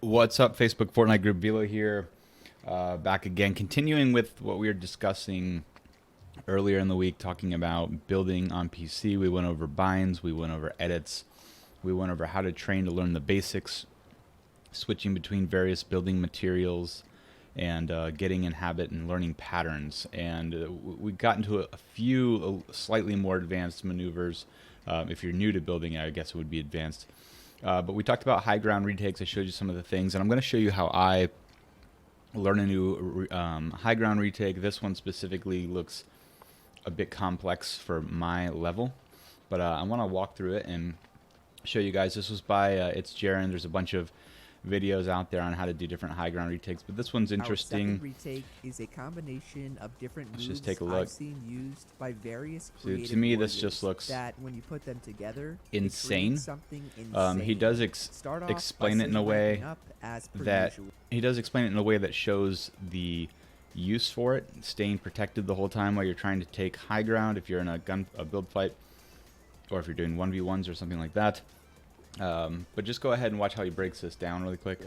What's up, Facebook Fortnite group? Velo here, back again, continuing with what we were discussing earlier in the week, talking about building on PC. We went over binds, we went over edits, we went over how to train to learn the basics, switching between various building materials, and getting in habit and learning patterns. And we got into a few slightly more advanced maneuvers. If you're new to building, I guess it would be advanced. But we talked about high ground retakes. I showed you some of the things, and I'm going to show you how I learn a new high ground retake. This one specifically looks a bit complex for my level, but I want to walk through it and show you guys. This was by it's Jaren. There's a bunch of videos out there on how to do different high ground retakes, but this one's interesting. Our second retake is a combination of different moves Let's just take a look. I've seen used by various So to me, this warriors just looks that when you put them together, insane. it something insane. He does explain it in a way that shows the use for it, staying protected the whole time while you're trying to take high ground. If you're in a build fight, or if you're doing 1v1s or something like that. But just go ahead and watch how he breaks this down really quick.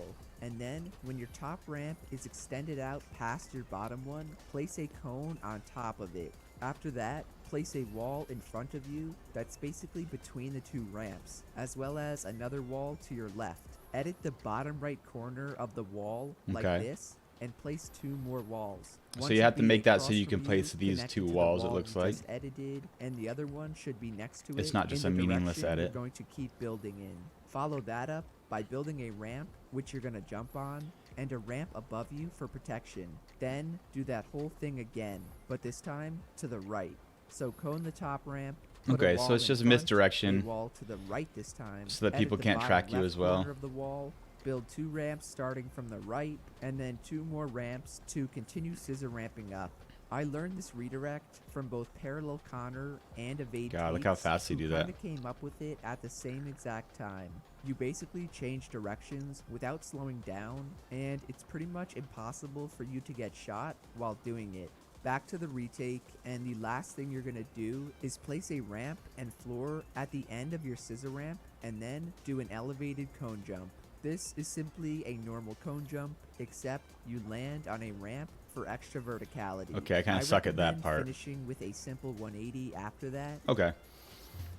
And then, when your top ramp is extended out past your bottom one, place a cone on top of it. After that, place a wall in front of you that's basically between the two ramps, as well as another wall to your left. Edit the bottom right corner of the wall like this, and place 2 more walls. So you have to make that so you can place these 2 walls, it looks like. Edited, and the other one should be next to it. It's not just a meaningless edit. You're going to keep building in. Follow that up by building a ramp, which you're going to jump on, and a ramp above you for protection. Then do that whole thing again, but this time to the right. So cone the top ramp. Okay, so it's just misdirection. Wall to the right this time, so that people can't track you as well. Of the wall. Build 2 ramps starting from the right, and then 2 more ramps to continue scissor ramping up. I learned this redirect from both Parallel Connor and Evade. God, look how fast they do that. Who came up with it at the same exact time. You basically change directions without slowing down, and it's pretty much impossible for you to get shot while doing it. Back to the retake, and the last thing you're gonna do is place a ramp and floor at the end of your scissor ramp, and then do an elevated cone jump. This is simply a normal cone jump, except you land on a ramp for extra verticality. Okay, I kind of suck at that part. Finishing with a simple 180 after that. Okay,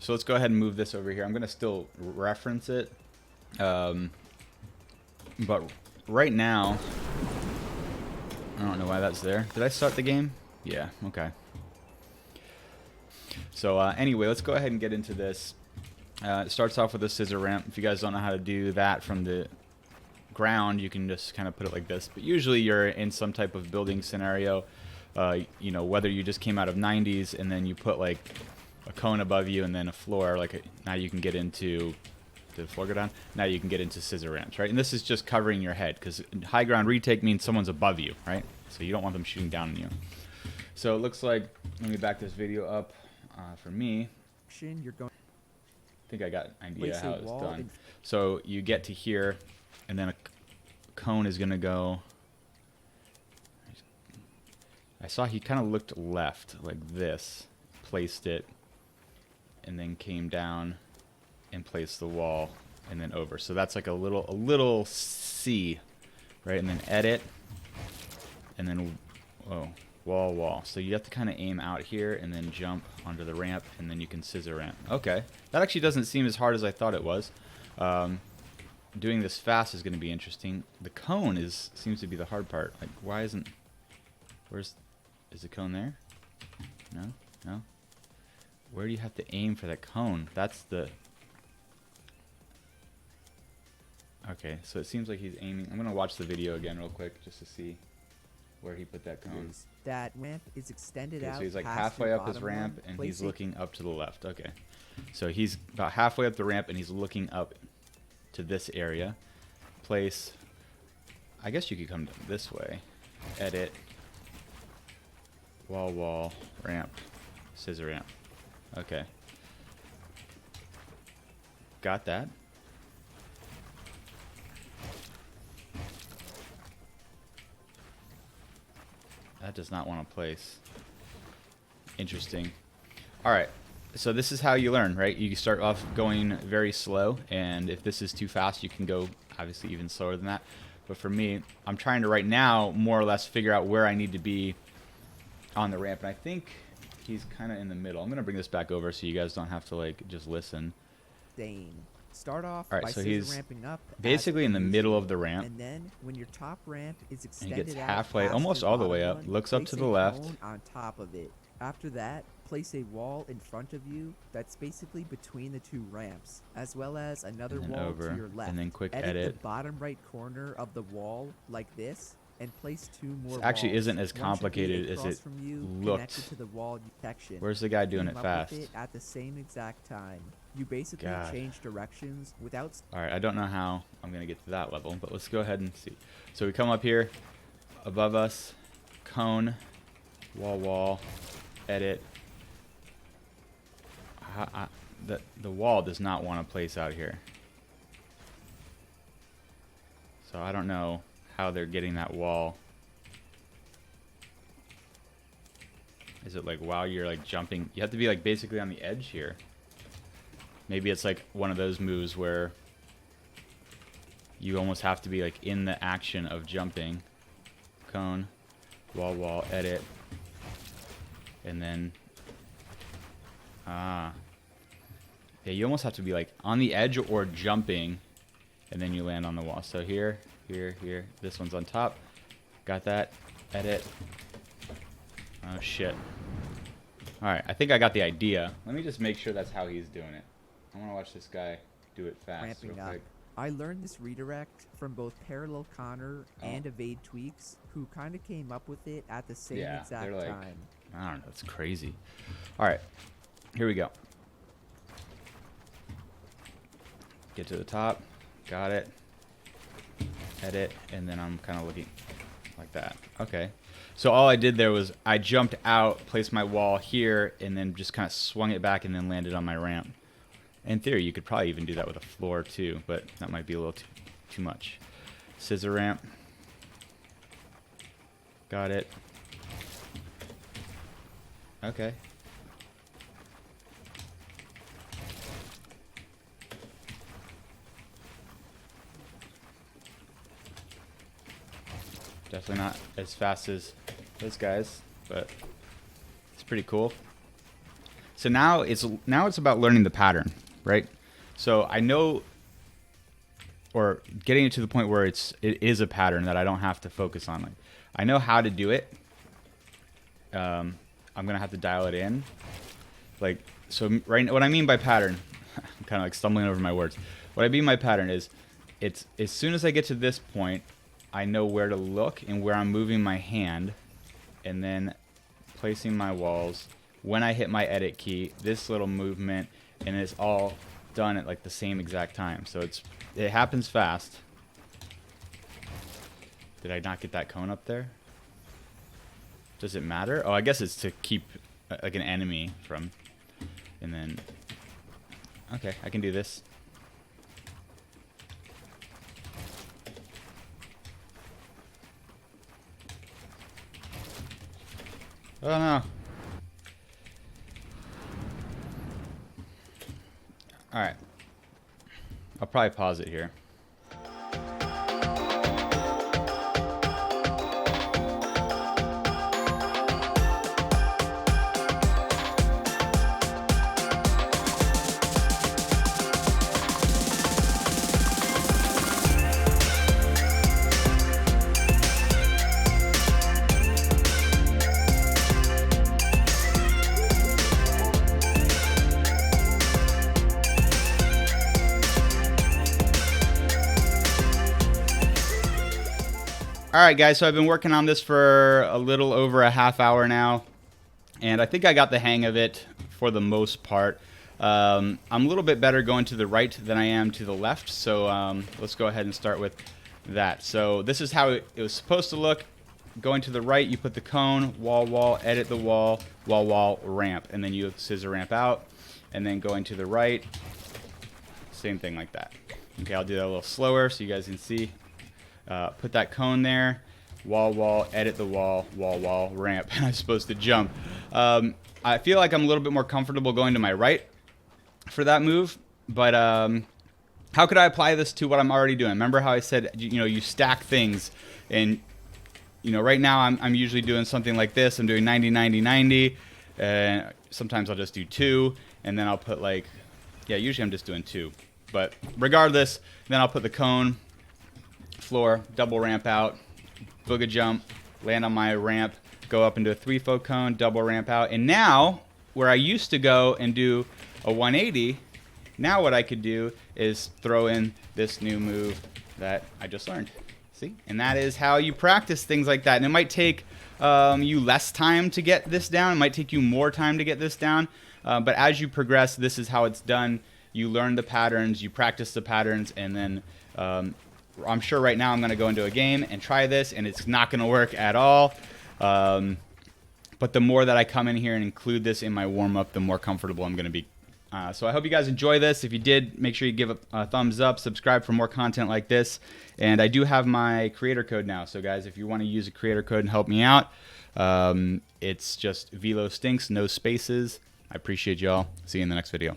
so let's go ahead and move this over here. I'm going to still reference it, but right now, I don't know why that's there. Did I start the game? Yeah, okay. So anyway, let's go ahead and get into this. It starts off with a scissor ramp. If you guys don't know how to do that from the ground, you can just kind of put it like this. But usually you're in some type of building scenario, you know, whether you just came out of 90s and then you put like a cone above you and then a floor. Now you can get into, did the floor go down? Now you can get into scissor ramps, right? And this is just covering your head, because high ground retake means someone's above you, right? So you don't want them shooting down on you. So it looks like, let me back this video up for me. You're going. I think I got an idea how it's done. So you get to here, and then a cone is going to go. I saw he kind of looked left like this, placed it, and then came down and placed the wall, and then over. So that's like a little C, right? And then edit, and then wall. So you have to kind of aim out here and then jump onto the ramp, and then you can scissor ramp. Okay, that actually doesn't seem as hard as I thought it was. Doing this fast is going to be interesting. The cone seems to be the hard part. Like, why isn't... is the cone there? No? Where do you have to aim for that cone? That's the... Okay, so it seems like he's aiming... I'm going to watch the video again real quick just to see where he put that cone. That ramp is extended out. So he's like halfway up his ramp, and he's looking up to the left. Okay, so he's about halfway up the ramp, and he's looking up to this area. Place. I guess you could come this way. Edit. Wall, ramp, scissor ramp. Okay. Got that. That does not want to place. Interesting. All right. So this is how you learn, right? You start off going very slow, and if this is too fast, you can go obviously even slower than that. But for me, I'm trying to right now more or less figure out where I need to be on the ramp. And I think he's kind of in the middle. I'm going to bring this back over so you guys don't have to like just listen. Dane. Start off All right, by so scissor he's ramping up basically as in the middle usual, of the ramp. and then when your top ramp is And he extended gets out halfway, past almost your all the bottom way up, one, looks up place to a the left. cone on top of it. After that, place a wall in front of you that's basically between the two ramps, as well as another And then wall over, to your left. and then quick edit edit. the bottom right corner of the wall like this, and place 2 more This actually walls. isn't as One should be complicated as across it from you, looked. connected to the wall section. Where's the guy doing Came it up fast? with it at the same exact time. You basically God. change directions without All right, I don't know how I'm going to get to that level, but let's go ahead and see. So we come up here, above us, cone, wall, edit. The wall does not want to place out here. So I don't know how they're getting that wall. Is it like while you're like jumping? You have to be like basically on the edge here. Maybe it's like one of those moves where you almost have to be like in the action of jumping. Cone, wall, edit. And then, yeah, you almost have to be like on the edge or jumping, and then you land on the wall. So here. This one's on top. Got that. Edit. Oh, shit. Alright, I think I got the idea. Let me just make sure that's how he's doing it. I want to watch this guy do it fast ramping real up. quick. I learned this redirect from both Parallel Connor and Evade Tweaks, who kind of came up with it at the same Yeah, exact they're like, time. I don't know, it's crazy. Alright, here we go. Get to the top. Got it. Edit, and then I'm kind of looking like that. Okay. So all I did there was I jumped out, placed my wall here, and then just kind of swung it back and then landed on my ramp. In theory, you could probably even do that with a floor too, but that might be a little too much. Scissor ramp. Got it. Okay. Definitely not as fast as those guys, but it's pretty cool. So now it's about learning the pattern, right? So I know, or getting it to the point where it is a pattern that I don't have to focus on. Like, I know how to do it. I'm gonna have to dial it in. Like, so right, what I mean by pattern, I'm kind of like stumbling over my words. What I mean by pattern is, it's as soon as I get to this point, I know where to look and where I'm moving my hand, and then placing my walls. When I hit my edit key, this little movement, and it's all done at like the same exact time. So it happens fast. Did I not get that cone up there? Does it matter? Oh, I guess it's to keep like an enemy from, and then, okay, I can do this. Oh no. Alright. I'll probably pause it here. All right, guys, so I've been working on this for a little over a half hour now, and I think I got the hang of it for the most part. I'm a little bit better going to the right than I am to the left, so let's go ahead and start with that. So this is how it was supposed to look. Going to the right, you put the cone, wall, edit the wall, ramp, and then you scissor ramp out, and then going to the right, same thing like that. Okay, I'll do that a little slower so you guys can see. Put that cone there, wall, edit the wall, ramp, and I'm supposed to jump. I feel like I'm a little bit more comfortable going to my right for that move, but how could I apply this to what I'm already doing? Remember how I said, you know, you stack things, and you know, right now I'm usually doing something like this. I'm doing 90, 90, 90, and sometimes I'll just do 2, and then I'll put like, yeah, usually I'm just doing 2. But regardless, then I'll put the cone, floor, double ramp out, booga jump, land on my ramp, go up into a 3-foot cone, double ramp out. And now, where I used to go and do a 180, now what I could do is throw in this new move that I just learned. See? And that is how you practice things like that. And it might take you less time to get this down. It might take you more time to get this down. But as you progress, this is how it's done. You learn the patterns, you practice the patterns, and then I'm sure right now I'm going to go into a game and try this, and it's not going to work at all. But the more that I come in here and include this in my warm-up, the more comfortable I'm going to be. So I hope you guys enjoy this. If you did, make sure you give a thumbs up, subscribe for more content like this. And I do have my creator code now. So guys, if you want to use a creator code and help me out, it's just Velo Stinks, no spaces. I appreciate y'all. See you in the next video.